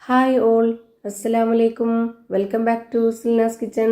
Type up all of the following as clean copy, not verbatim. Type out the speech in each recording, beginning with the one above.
Hi all, അസ്സലാമു അലൈക്കും. Welcome back to Silnas kitchen.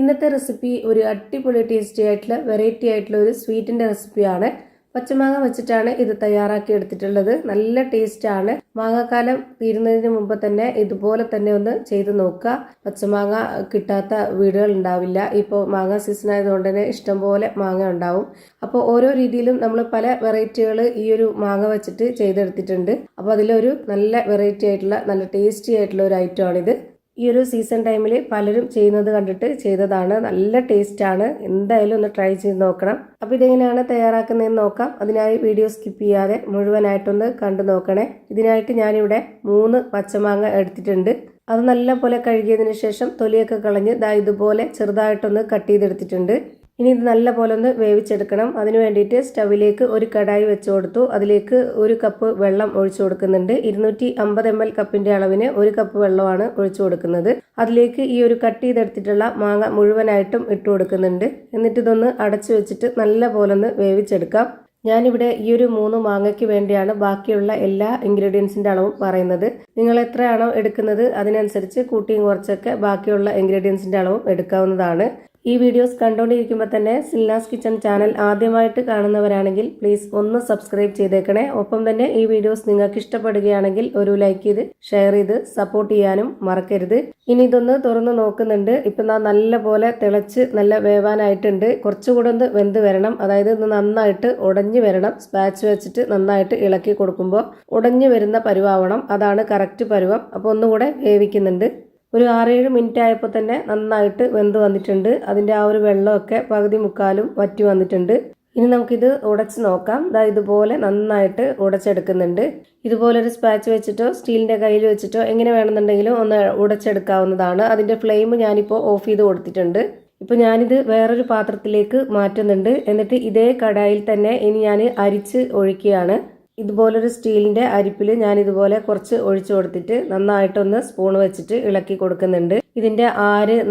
ഇന്നത്തെ റെസിപ്പി ഒരു അടിപൊളി ടേസ്റ്റി ആയിട്ടുള്ള വെറൈറ്റി ആയിട്ടുള്ള ഒരു സ്വീറ്റിന്റെ റെസിപ്പിയാണ്. പച്ചമാങ്ങ വെച്ചിട്ടാണ് ഇത് തയ്യാറാക്കി എടുത്തിട്ടുള്ളത്. നല്ല ടേസ്റ്റ് ആണ്. മാങ്ങാക്കാലം തീരുന്നതിന് മുമ്പ് തന്നെ ഇതുപോലെ തന്നെ ഒന്ന് ചെയ്ത് നോക്കുക. പച്ചമാങ്ങ കിട്ടാത്ത വീടുകൾ ഉണ്ടാവില്ല. ഇപ്പോൾ മാങ്ങ സീസൺ ആയതുകൊണ്ട് തന്നെ ഇഷ്ടംപോലെ മാങ്ങ ഉണ്ടാവും. അപ്പോൾ ഓരോ രീതിയിലും നമ്മൾ പല വെറൈറ്റികൾ ഈ ഒരു മാങ്ങ വെച്ചിട്ട് ചെയ്തെടുത്തിട്ടുണ്ട്. അപ്പോൾ അതിലൊരു നല്ല വെറൈറ്റി ആയിട്ടുള്ള നല്ല ടേസ്റ്റി ആയിട്ടുള്ള ഒരു ഐറ്റം ആണിത്. ഈ ഒരു സീസൺ ടൈമിൽ പലരും ചെയ്യുന്നത് കണ്ടിട്ട് ചെയ്തതാണ്. നല്ല ടേസ്റ്റ് ആണ്. എന്തായാലും ഒന്ന് ട്രൈ ചെയ്ത് നോക്കണം. അപ്പോൾ ഇതെങ്ങനെയാണ് തയ്യാറാക്കുന്നതെന്ന് നോക്കാം. അതിനായി വീഡിയോ സ്കിപ്പ് ചെയ്യാതെ മുഴുവനായിട്ടൊന്ന് കണ്ടു നോക്കണേ. ഇതിനായിട്ട് ഞാനിവിടെ 3 പച്ചമാങ്ങ എടുത്തിട്ടുണ്ട്. അത് നല്ലപോലെ കഴുകിയതിന് ശേഷം തൊലിയൊക്കെ കളഞ്ഞ് ഇതുപോലെ ചെറുതായിട്ടൊന്ന് കട്ട് ചെയ്തെടുത്തിട്ടുണ്ട്. ഇനി ഇത് നല്ലപോലെ ഒന്ന് വേവിച്ചെടുക്കണം. അതിന് വേണ്ടിയിട്ട് സ്റ്റവിലേക്ക് ഒരു കടായി വെച്ച് കൊടുത്തു. അതിലേക്ക് 1 കപ്പ് വെള്ളം ഒഴിച്ചു കൊടുക്കുന്നുണ്ട്. 250 ml കപ്പിന്റെ അളവിന് 1 കപ്പ് വെള്ളമാണ് ഒഴിച്ചു കൊടുക്കുന്നത്. അതിലേക്ക് ഈ ഒരു കട്ട് ചെയ്തെടുത്തിട്ടുള്ള മാങ്ങ മുഴുവനായിട്ടും ഇട്ട് കൊടുക്കുന്നുണ്ട്. എന്നിട്ട് ഇതൊന്ന് അടച്ചു വെച്ചിട്ട് നല്ലപോലെ ഒന്ന് വേവിച്ചെടുക്കാം. ഞാനിവിടെ ഈ ഒരു 3 മാങ്ങയ്ക്ക് വേണ്ടിയാണ് ബാക്കിയുള്ള എല്ലാ ഇൻഗ്രീഡിയൻസിന്റെ അളവും പറയുന്നത്. നിങ്ങൾ എത്രയാണോ എടുക്കുന്നത് അതിനനുസരിച്ച് കൂട്ടിയും കുറച്ചൊക്കെ ബാക്കിയുള്ള ഇൻഗ്രീഡിയൻസിന്റെ അളവും എടുക്കാവുന്നതാണ്. ഈ വീഡിയോസ് കണ്ടുകൊണ്ടിരിക്കുമ്പോൾ തന്നെ സിൽനാസ് കിച്ചൺ ചാനൽ ആദ്യമായിട്ട് കാണുന്നവരാണെങ്കിൽ പ്ലീസ് ഒന്ന് സബ്സ്ക്രൈബ് ചെയ്തേക്കണേ. ഒപ്പം തന്നെ ഈ വീഡിയോസ് നിങ്ങൾക്ക് ഇഷ്ടപ്പെടുകയാണെങ്കിൽ ഒരു ലൈക്ക് ചെയ്ത് ഷെയർ ചെയ്ത് സപ്പോർട്ട് ചെയ്യാനും മറക്കരുത്. ഇനി ഇതൊന്ന് തുറന്ന് നോക്കുന്നുണ്ട്. ഇപ്പം നല്ല പോലെ തിളച്ച് നല്ല വേവാനായിട്ടുണ്ട്. കുറച്ചുകൂടെ ഒന്ന് വെന്ത് വരണം. അതായത് ഇത് നന്നായിട്ട് ഉടഞ്ഞു വരണം. സ്പാച്ച് വെച്ചിട്ട് നന്നായിട്ട് ഇളക്കി കൊടുക്കുമ്പോൾ ഉടഞ്ഞു വരുന്ന പരുവാവണം. അതാണ് കറക്റ്റ് പരുവം. അപ്പോൾ ഒന്നുകൂടെ വേവിക്കുന്നുണ്ട്. ഒരു 6-7 മിനിറ്റ് ആയപ്പോൾ തന്നെ നന്നായിട്ട് വെന്ത് വന്നിട്ടുണ്ട്. അതിൻ്റെ ആ ഒരു വെള്ളമൊക്കെ പകുതി മുക്കാലും വറ്റി വന്നിട്ടുണ്ട്. ഇനി നമുക്കിത് ഉടച്ച് നോക്കാം. ഇതുപോലെ നന്നായിട്ട് ഉടച്ചെടുക്കുന്നുണ്ട്. ഇതുപോലൊരു സ്പാച്ച് വെച്ചിട്ടോ സ്റ്റീലിൻ്റെ കയ്യിൽ വെച്ചിട്ടോ എങ്ങനെ വേണമെന്നുണ്ടെങ്കിലും ഒന്ന് ഉടച്ചെടുക്കാവുന്നതാണ്. അതിൻ്റെ ഫ്ലെയിം ഞാനിപ്പോൾ ഓഫ് ചെയ്ത് കൊടുത്തിട്ടുണ്ട്. ഇപ്പോൾ ഞാനിത് വേറൊരു പാത്രത്തിലേക്ക് മാറ്റുന്നുണ്ട്. എന്നിട്ട് ഇതേ കടായിൽ തന്നെ ഇനി ഞാൻ അരിച്ച് ഒഴിക്കുകയാണ്. ഇതുപോലൊരു സ്റ്റീലിന്റെ അരിപ്പിൽ ഞാൻ ഇതുപോലെ കുറച്ച് ഒഴിച്ചു കൊടുത്തിട്ട് നന്നായിട്ടൊന്ന് സ്പൂൺ വെച്ചിട്ട് ഇളക്കി കൊടുക്കുന്നുണ്ട്. ഇതിന്റെ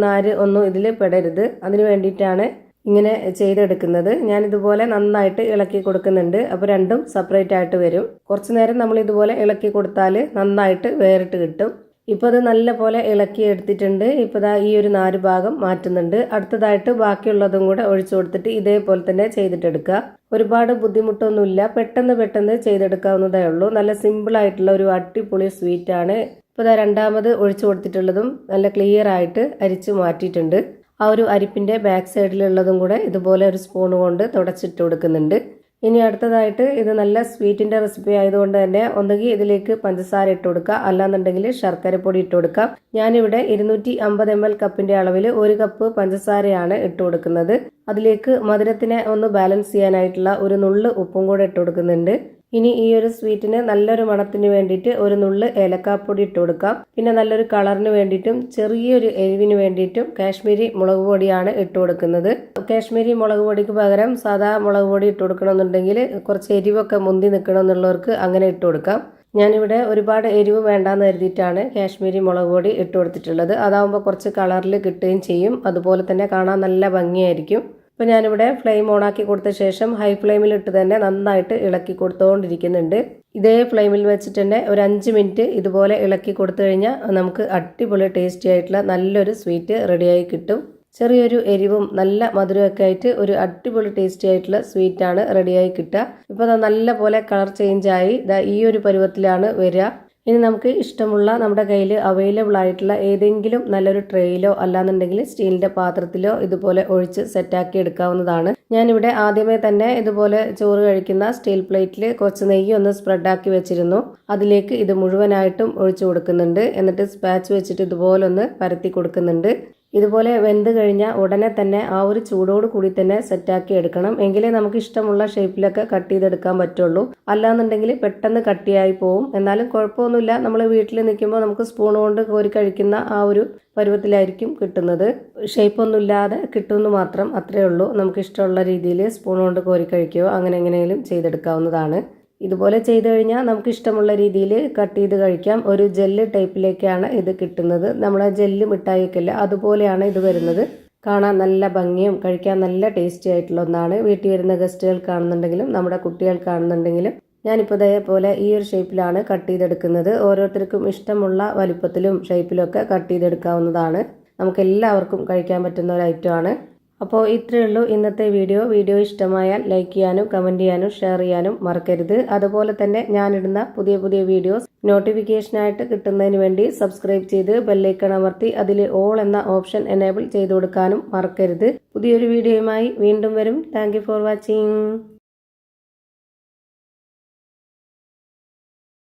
നാര് ഒന്നും ഇതിൽ പെടരുത്. അതിന് വേണ്ടിയിട്ടാണ് ഇങ്ങനെ ചെയ്തെടുക്കുന്നത്. ഞാൻ ഇതുപോലെ നന്നായിട്ട് ഇളക്കി കൊടുക്കുന്നുണ്ട്. അപ്പോൾ രണ്ടും സെപ്പറേറ്റ് ആയിട്ട് വരും. കുറച്ചു നേരം നമ്മൾ ഇതുപോലെ ഇളക്കി കൊടുത്താൽ നന്നായിട്ട് വേറിട്ട് കിട്ടും. ഇപ്പോൾ അത് നല്ല പോലെ ഇളക്കി എടുത്തിട്ടുണ്ട്. ഇപ്പോൾ ഈ ഒരു നാര് ഭാഗം മാറ്റുന്നുണ്ട്. അടുത്തതായിട്ട് ബാക്കിയുള്ളതും കൂടെ ഒഴിച്ചു കൊടുത്തിട്ട് ഇതേപോലെ തന്നെ ചെയ്തിട്ടെടുക്കുക. ഒരുപാട് ബുദ്ധിമുട്ടൊന്നുമില്ല. പെട്ടെന്ന് ചെയ്തെടുക്കാവുന്നതേ ഉള്ളൂ. നല്ല സിമ്പിൾ ആയിട്ടുള്ള ഒരു അടിപൊളി സ്വീറ്റ് ആണ്. ഇപ്പോൾ രണ്ടാമത് ഒഴിച്ചു കൊടുത്തിട്ടുള്ളതും നല്ല ക്ലിയർ ആയിട്ട് അരിച്ച് മാറ്റിയിട്ടുണ്ട്. ആ ഒരു അരിപ്പിന്റെ ബാക്ക് സൈഡിലുള്ളതും കൂടെ ഇതുപോലെ ഒരു സ്പൂൺ കൊണ്ട് തുടച്ചിട്ട് കൊടുക്കുന്നുണ്ട്. ഇനി അടുത്തതായിട്ട് ഇത് നല്ല സ്വീറ്റിന്റെ റെസിപ്പി ആയതുകൊണ്ട് തന്നെ ഒന്നുകിൽ ഇതിലേക്ക് പഞ്ചസാര ഇട്ട് കൊടുക്കുക, അല്ലാന്നുണ്ടെങ്കിൽ ശർക്കരപ്പൊടി ഇട്ട് കൊടുക്കാം. ഞാനിവിടെ 250 ml കപ്പിന്റെ അളവിൽ 1 കപ്പ് പഞ്ചസാരയാണ് ഇട്ട് കൊടുക്കുന്നത്. അതിലേക്ക് മധുരത്തിനെ ഒന്ന് ബാലൻസ് ചെയ്യാനായിട്ടുള്ള ഒരു നുള്ള് ഉപ്പും കൂടെ ഇട്ട് കൊടുക്കുന്നുണ്ട്. ഇനി ഈ ഒരു സ്വീറ്റിന് നല്ലൊരു മണത്തിന് വേണ്ടിയിട്ട് ഒരു നുള്ള് ഏലക്കാപ്പൊടി ഇട്ട് കൊടുക്കാം. പിന്നെ നല്ലൊരു കളറിന് വേണ്ടിയിട്ടും ചെറിയൊരു എരിവിന് വേണ്ടിയിട്ടും കാശ്മീരി മുളക് പൊടിയാണ് ഇട്ട് കൊടുക്കുന്നത്. കാശ്മീരി മുളക് പൊടിക്ക് പകരം സാധാ മുളക് പൊടി ഇട്ട് കൊടുക്കണമെന്നുണ്ടെങ്കിൽ കുറച്ച് എരിവൊക്കെ മുന്തി നിൽക്കണമെന്നുള്ളവർക്ക് അങ്ങനെ ഇട്ട് കൊടുക്കാം. ഞാനിവിടെ ഒരുപാട് എരിവ് വേണ്ടാന്ന് കരുതിയിട്ടാണ് കാശ്മീരി മുളക് പൊടി ഇട്ട് കൊടുത്തിട്ടുള്ളത്. അതാവുമ്പോൾ കുറച്ച് കളറിൽ കിട്ടുകയും ചെയ്യും. അതുപോലെ തന്നെ കാണാൻ നല്ല ഭംഗിയായിരിക്കും. അപ്പോൾ ഞാനിവിടെ ഫ്ലെയിം ഓണാക്കി കൊടുത്ത ശേഷം ഹൈ ഫ്ലെയിമിലിട്ട് തന്നെ നന്നായിട്ട് ഇളക്കി കൊടുത്തുകൊണ്ടിരിക്കുന്നുണ്ട്. ഇതേ ഫ്ലെയിമിൽ വെച്ചിട്ട് തന്നെ ഒരു 5 മിനിറ്റ് ഇതുപോലെ ഇളക്കി കൊടുത്തു കഴിഞ്ഞാൽ നമുക്ക് അടിപൊളി ടേസ്റ്റി ആയിട്ടുള്ള നല്ലൊരു സ്വീറ്റ് റെഡിയായി കിട്ടും. ചെറിയൊരു എരിവും നല്ല മധുരമൊക്കെ ആയിട്ട് ഒരു അടിപൊളി ടേസ്റ്റി ആയിട്ടുള്ള സ്വീറ്റാണ് റെഡിയായി കിട്ടുക. ഇപ്പോൾ നല്ല പോലെ കളർ ചേഞ്ചായി ഈ ഒരു പരുവത്തിലാണ് വരിക. ഇനി നമുക്ക് ഇഷ്ടമുള്ള നമ്മുടെ കയ്യിൽ അവൈലബിൾ ആയിട്ടുള്ള ഏതെങ്കിലും നല്ലൊരു ട്രേയിലോ അല്ലാന്നുണ്ടെങ്കിൽ സ്റ്റീലിന്റെ പാത്രത്തിലോ ഇതുപോലെ ഒഴിച്ച് സെറ്റാക്കി എടുക്കാവുന്നതാണ്. ഞാനിവിടെ ആദ്യമേ തന്നെ ഇതുപോലെ ചോറ് കഴിക്കുന്ന സ്റ്റീൽ പ്ലേറ്റിൽ കുറച്ച് നെയ്യ് ഒന്ന് സ്പ്രെഡാക്കി വെച്ചിരുന്നു. അതിലേക്ക് ഇത് മുഴുവനായിട്ടും ഒഴിച്ചു കൊടുക്കുന്നുണ്ട്. എന്നിട്ട് സ്പാച്ച് വെച്ചിട്ട് ഇതുപോലെ ഒന്ന് പരത്തി കൊടുക്കുന്നുണ്ട്. ഇതുപോലെ വെന്ത് കഴിഞ്ഞാൽ ഉടനെ തന്നെ ആ ഒരു ചൂടോട് കൂടി തന്നെ സെറ്റാക്കി എടുക്കണം. എങ്കിലേ നമുക്ക് ഇഷ്ടമുള്ള ഷേപ്പിലൊക്കെ കട്ട് ചെയ്തെടുക്കാൻ പറ്റുള്ളൂ. അല്ലാന്നുണ്ടെങ്കിൽ പെട്ടെന്ന് കട്ടിയായി പോവും. എന്നാലും കുഴപ്പമൊന്നുമില്ല. നമ്മൾ വീട്ടിൽ നിൽക്കുമ്പോൾ നമുക്ക് സ്പൂൺ കൊണ്ട് കോരി കഴിക്കുന്ന ആ ഒരു പരുവത്തിലായിരിക്കും കിട്ടുന്നത്. ഷേപ്പൊന്നുമില്ലാതെ കിട്ടുമെന്ന് മാത്രം, അത്രയേ ഉള്ളൂ. നമുക്ക് ഇഷ്ടമുള്ള രീതിയിൽ സ്പൂൺ കൊണ്ട് കോരി കഴിക്കുകയോ അങ്ങനെ എങ്ങനെയെങ്കിലും ചെയ്തെടുക്കാവുന്നതാണ്. ഇതുപോലെ ചെയ്തു കഴിഞ്ഞാൽ നമുക്ക് ഇഷ്ടമുള്ള രീതിയിൽ കട്ട് ചെയ്ത് കഴിക്കാം. ഒരു ജെല്ല് ടൈപ്പിലേക്കാണ് ഇത് കിട്ടുന്നത്. നമ്മളെ ജെല്ല് മിഠായിയൊക്കെയില്ല, അതുപോലെയാണ് ഇത് വരുന്നത്. കാണാൻ നല്ല ഭംഗിയും കഴിക്കാൻ നല്ല ടേസ്റ്റി ആയിട്ടുള്ള ഒന്നാണ്. വീട്ടിൽ വരുന്ന ഗസ്റ്റുകൾക്കാണെന്നുണ്ടെങ്കിലും നമ്മുടെ കുട്ടികൾക്കാണെന്നുണ്ടെങ്കിലും ഞാനിപ്പോൾ ഇതേപോലെ ഈ ഒരു ഷേപ്പിലാണ് കട്ട് ചെയ്തെടുക്കുന്നത്. ഓരോരുത്തർക്കും ഇഷ്ടമുള്ള വലുപ്പത്തിലും ഷേപ്പിലൊക്കെ കട്ട് ചെയ്തെടുക്കാവുന്നതാണ്. നമുക്ക് എല്ലാവർക്കും കഴിക്കാൻ പറ്റുന്ന ഒരു ഐറ്റമാണ്. അപ്പോൾ ഇത്രയേ ഉള്ളൂ ഇന്നത്തെ വീഡിയോ ഇഷ്ടമായാൽ ലൈക്ക് ചെയ്യാനും കമൻറ്റ് ചെയ്യാനും ഷെയർ ചെയ്യാനും മറക്കരുത്. അതുപോലെ തന്നെ ഞാനിടുന്ന പുതിയ വീഡിയോസ് നോട്ടിഫിക്കേഷനായിട്ട് കിട്ടുന്നതിന് വേണ്ടി സബ്സ്ക്രൈബ് ചെയ്ത് ബെല്ലൈക്കൺ അമർത്തി അതിൽ ഓൾ എന്ന ഓപ്ഷൻ എനേബിൾ ചെയ്ത് കൊടുക്കാനും മറക്കരുത്. പുതിയൊരു വീഡിയോയുമായി വീണ്ടും വരും. Thank you for watching.